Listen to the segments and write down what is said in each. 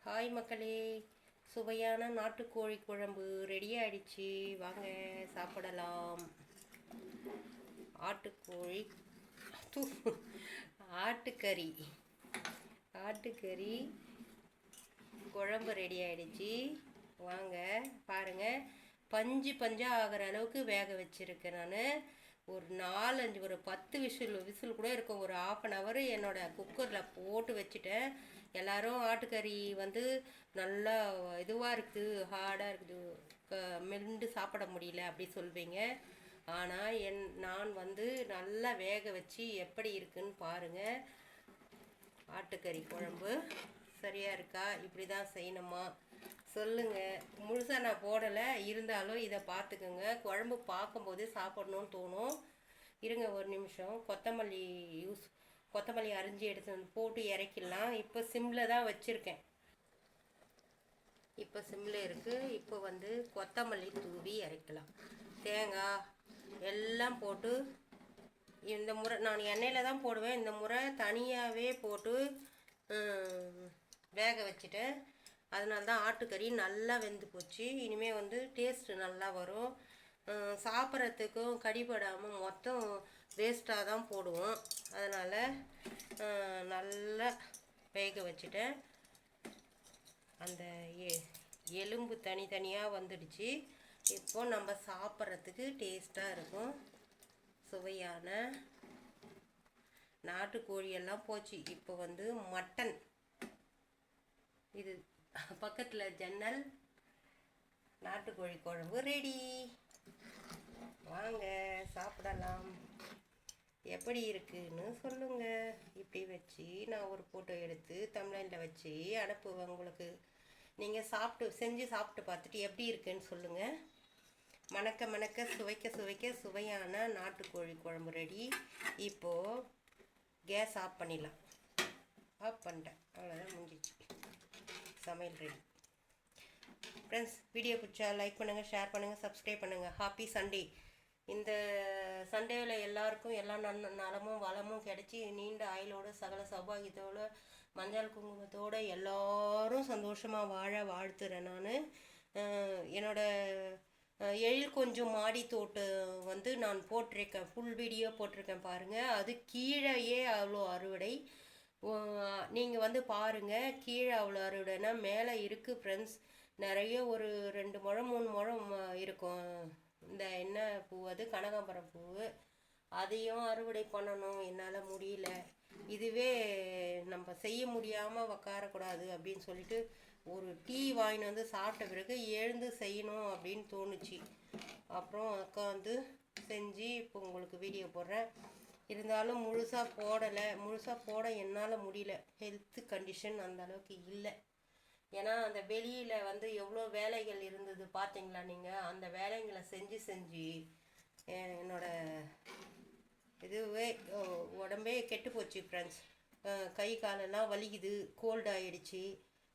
Hi மக்களே, சுவையான நாட்டுக்கோழி குழம்பு ரெடி ஆயிடுச்சு. வாங்க சாப்பிடலாம். ஆட்டுக்கோழி தூ ஆட்டுக்கறி ஆட்டுக்கறி குழம்பு ரெடி ஆயிடுச்சு. வாங்க பாருங்க. பஞ்சு பஞ்சாக ஆகிற அளவுக்கு வேக வச்சுருக்கேன் நான். ஒரு 4-5 ஒரு 10 விசில் கூட இருக்கும். ஒரு 1/2 hour என்னோட குக்கரில் போட்டு வச்சுட்டேன். எல்லாரும் ஆட்டுக்கறி வந்து நல்லா இதுவாக இருக்குது, ஹார்டாக இருக்குது, மென்று சாப்பிட முடியல அப்படி சொல்வீங்க. ஆனால் நான் வந்து நல்லா வேக வச்சு எப்படி இருக்குன்னு பாருங்கள். ஆட்டுக்கறி குழம்பு சரியாக இருக்கா, இப்படி தான் செய்யணுமா சொல்லுங்கள். முழுசாக நான் போடலை, இருந்தாலும் இதை பார்த்துக்குங்க. குழம்பு பார்க்கும்போது சாப்பிட்ணுன்னு தோணும். இருங்க ஒரு நிமிஷம். கொத்தமல்லி அரிஞ்சு எடுத்து போட்டு இறக்கிடலாம். இப்போ சிம்மில் தான் வச்சுருக்கேன். இப்போ சிம்மில் இருக்குது. இப்போ வந்து கொத்தமல்லி தூவி இறக்கலாம். தேங்காய் எல்லாம் போட்டு இந்த முறை நான் எண்ணெயில் தான் போடுவேன். இந்த முறை தனியாகவே போட்டு வேக வச்சுட்டேன். அதனால தான் ஆட்டுக்கறி நல்லா வெந்து போச்சு. இனிமேல் வந்து டேஸ்ட்டு நல்லா வரும். சாப்பிட்றதுக்கும் கடிபடாமல் மொத்தம் வேஸ்ட்டாக தான் போடுவோம். அதனால் நல்லா வேக வச்சுட்டேன். அந்த எலும்பு தனித்தனியாக வந்துடுச்சு. இப்போது நம்ம சாப்பிட்றதுக்கு டேஸ்ட்டாக இருக்கும். சுவையான நாட்டுக்கோழியெல்லாம் போச்சு. இப்போ வந்து மட்டன். இது பக்கத்தில் ஜன்னல். நாட்டுக்கோழி குழம்பு ரெடி. வாங்க சாப்பிடலாம். எப்படி இருக்குன்னு சொல்லுங்கள். இப்படி வச்சு நான் ஒரு ஃபோட்டோ எடுத்து தமிழ்நாட்டில் வச்சு அனுப்புவேன் உங்களுக்கு. நீங்கள் செஞ்சு சாப்பிட்டு பார்த்துட்டு எப்படி இருக்குன்னு சொல்லுங்கள். மணக்க மணக்க சுவைக்க சுவைக்க சுவையான நாட்டுக்கோழி குழம்பு ரெடி. இப்போது கேஸ் ஆஃப் பண்ணிடலாம். ஆஃப் பண்ணிட்டேன், அவ்வளோதான், முடிஞ்சிச்சு. சமையல் ரெடி. ஃப்ரெண்ட்ஸ், வீடியோ பிடிச்சா லைக் பண்ணுங்கள், ஷேர் பண்ணுங்கள், சப்ஸ்கிரைப் பண்ணுங்கள். Happy Sunday. இந்த சண்டேவில் எல்லாருக்கும் எல்லா நலமும் வளமும் கிடச்சி நீண்ட ஆயுளோடு சகல சௌபாகியத்தோடு மஞ்சள் குங்குமத்தோடு எல்லோரும் சந்தோஷமாக வாழ வாழ்த்துறேன். நான் என்னோடய எழில் கொஞ்சம் மாடி தோட்டு வந்து நான் போட்டிருக்கேன், ஃபுல் வீடியோ போட்டிருக்கேன் பாருங்கள். அது கீழேயே அவ்வளோ அறுவடை. நீங்கள் வந்து பாருங்கள், கீழே அவ்வளோ அறுவடைனா மேலே இருக்குது ஃப்ரெண்ட்ஸ். நிறைய ஒரு 2 முழம் 3 முழம் இருக்கும். இந்த என்ன பூ, அது கனகாம்பரம் பூ. அதையும் அறுவடை பண்ணணும், என்னால் முடியல. இதுவே நம்ம செய்ய முடியாமல் உக்காரக்கூடாது அப்படின்னு சொல்லிட்டு ஒரு டீ வாங்கிட்டு வந்து சாப்பிட்ட பிறகு எழுந்து செய்யணும் அப்படின்னு தோணுச்சு. அப்புறம் உட்காந்து செஞ்சு இப்போ உங்களுக்கு வீடியோ போடுறேன். இருந்தாலும் முழுசாக போட என்னால் முடியல. ஹெல்த்து கண்டிஷன் அந்த அளவுக்கு இல்லை. ஏன்னா அந்த வெளியில் வந்து எவ்வளோ வேலைகள் இருந்தது பார்த்தீங்களா நீங்கள். அந்த வேலைங்களை செஞ்சு என்னோட இதுவே உடம்பே கெட்டு போச்சு ஃப்ரெண்ட்ஸ். கை காலெல்லாம் வலிக்குது, கோல்டு ஆகிடுச்சு,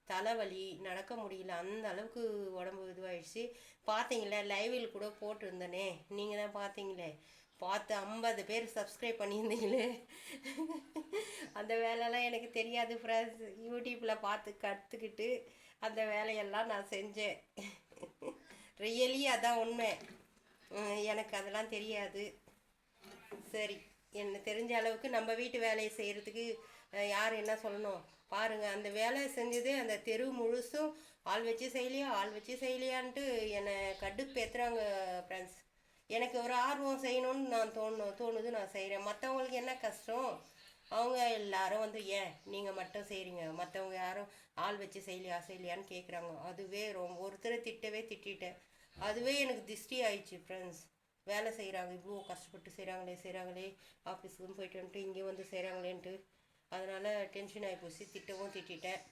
தலைவலி, நடக்க முடியல, அந்த அளவுக்கு உடம்பு இதுவாகிடுச்சு. பார்த்தீங்களா, லைவில் கூட போட்டிருந்தனே, நீங்கள் தான் பார்த்தீங்களே. பார்த்து 50 பேர் சப்ஸ்கிரைப் பண்ணியிருந்தீங்களே. அந்த வேலையெல்லாம் எனக்கு தெரியாது ஃப்ரெண்ட்ஸ். யூடியூப்பில் பார்த்து கற்றுக்கிட்டு அந்த வேலையெல்லாம் நான் செஞ்சேன். ரியலி அதான் உண்மை. எனக்கு அதெல்லாம் தெரியாது. சரி, என்ன தெரிஞ்ச அளவுக்கு நம்ம வீட்டு வேலையை செய்கிறதுக்கு யார் என்ன சொல்லணும் பாருங்கள். அந்த வேலையை செஞ்சது அந்த தெரு முழுசும் ஆள் வச்சு செய்யலையான்ட்டு என்னை கடுப்பேற்றுறாங்க ஃப்ரெண்ட்ஸ். எனக்கு ஒரு ஆர்வம் செய்யணும்னு நான் தோணுது, நான் செய்கிறேன். மற்றவங்களுக்கு என்ன கஷ்டம், அவங்க எல்லாரும் வந்து ஏன் நீங்கள் மட்டும் செய்கிறீங்க, மற்றவங்க யாரும் ஆள் வச்சு செய்யலையான்னு கேட்குறாங்க. அதுவே ஒருத்தரை திட்டிட்டேன். அதுவே எனக்கு திஷ்டி ஆயிடுச்சு ஃப்ரெண்ட்ஸ். வேலை செய்கிறாங்க, இவ்வளோ கஷ்டப்பட்டு செய்கிறாங்களே, ஆஃபீஸுக்குன்னு போயிட்டு வந்துட்டு இங்கே வந்து செய்கிறாங்களேன்ட்டு. அதனால் டென்ஷன் ஆகிப்போச்சு, திட்டிட்டேன்.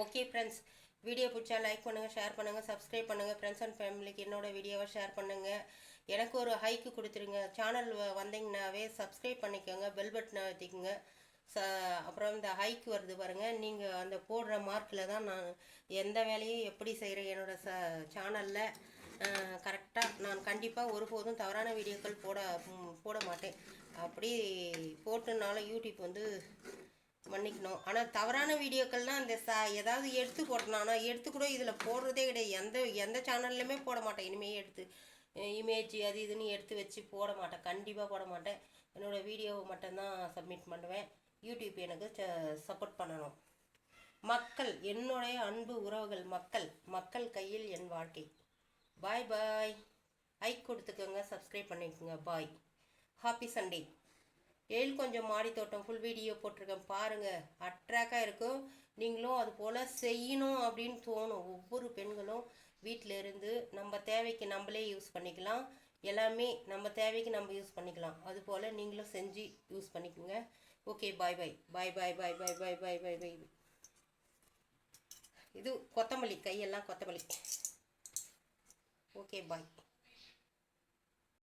ஓகே ஃப்ரெண்ட்ஸ், வீடியோ பிடிச்சா லைக் பண்ணுங்கள், ஷேர் பண்ணுங்கள், சப்ஸ்கிரைப் பண்ணுங்கள். ஃப்ரெண்ட்ஸ் அண்ட் ஃபேமிலிக்கு என்னோடய வீடியோவை ஷேர் பண்ணுங்கள். எனக்கு ஒரு ஹைக்கு கொடுத்துருங்க. சேனல் வந்தீங்கன்னாவே சப்ஸ்கிரைப் பண்ணிக்கோங்க, பெல் பட்டனை அழுத்திக்கோங்க. அப்புறம் இந்த ஹைக்கு வருது பாருங்கள், நீங்கள் அந்த போடுற மார்க்கில் தான் நான் எந்த வேலையும் எப்படி செய்கிறேன் என்னோடய சேனலில் கரெக்டாக. நான் கண்டிப்பாக ஒருபோதும் தவறான வீடியோக்கள் போட மாட்டேன். அப்படி போட்டுனால யூடியூப் வந்து மன்னிக்கணும். ஆனால் தவறான வீடியோக்கள்லாம் அந்த ஏதாவது எடுத்து போட்டேன். ஆனால் எடுத்து கூட இதில் போடுறதே கிடையாது. எந்த எந்த சேனல்லையுமே போட மாட்டேன். இனிமேல் எடுத்து இமேஜ் அது இதுன்னு எடுத்து வச்சு போட மாட்டேன். கண்டிப்பாக போட மாட்டேன். என்னோடய வீடியோவை மட்டும்தான் சப்மிட் பண்ணுவேன். யூடியூப் எனக்கு சப்போர்ட் பண்ணணும். மக்கள், என்னுடைய அன்பு உறவுகள், மக்கள் கையில் என் வாழ்க்கை. பாய் பாய். லைக் கொடுத்துக்கோங்க, சப்ஸ்கிரைப் பண்ணிக்கோங்க. பாய். Happy Sunday. கொஞ்சம் மாடி தோட்டம் ஃபுல் வீடியோ போட்டிருக்கேன் பாருங்கள். அட்ராக்டாக இருக்கும். நீங்களும் அது போல் செய்யணும் அப்படின்னு தோணும். ஒவ்வொரு பெண்களும் வீட்டில் இருந்து நம்ம தேவைக்கு நம்மளே யூஸ் பண்ணிக்கலாம். எல்லாமே நம்ம தேவைக்கு நம்ம யூஸ் பண்ணிக்கலாம். அது போல் நீங்களும் செஞ்சு யூஸ் பண்ணிக்கோங்க. ஓகே, பாய் பாய் பாய் பாய் பாய் பாய் பாய் பாய் பாய் பாய். இது கொத்தமல்லி, கையெல்லாம் கொத்தமல்லி. ஓகே, பாய்.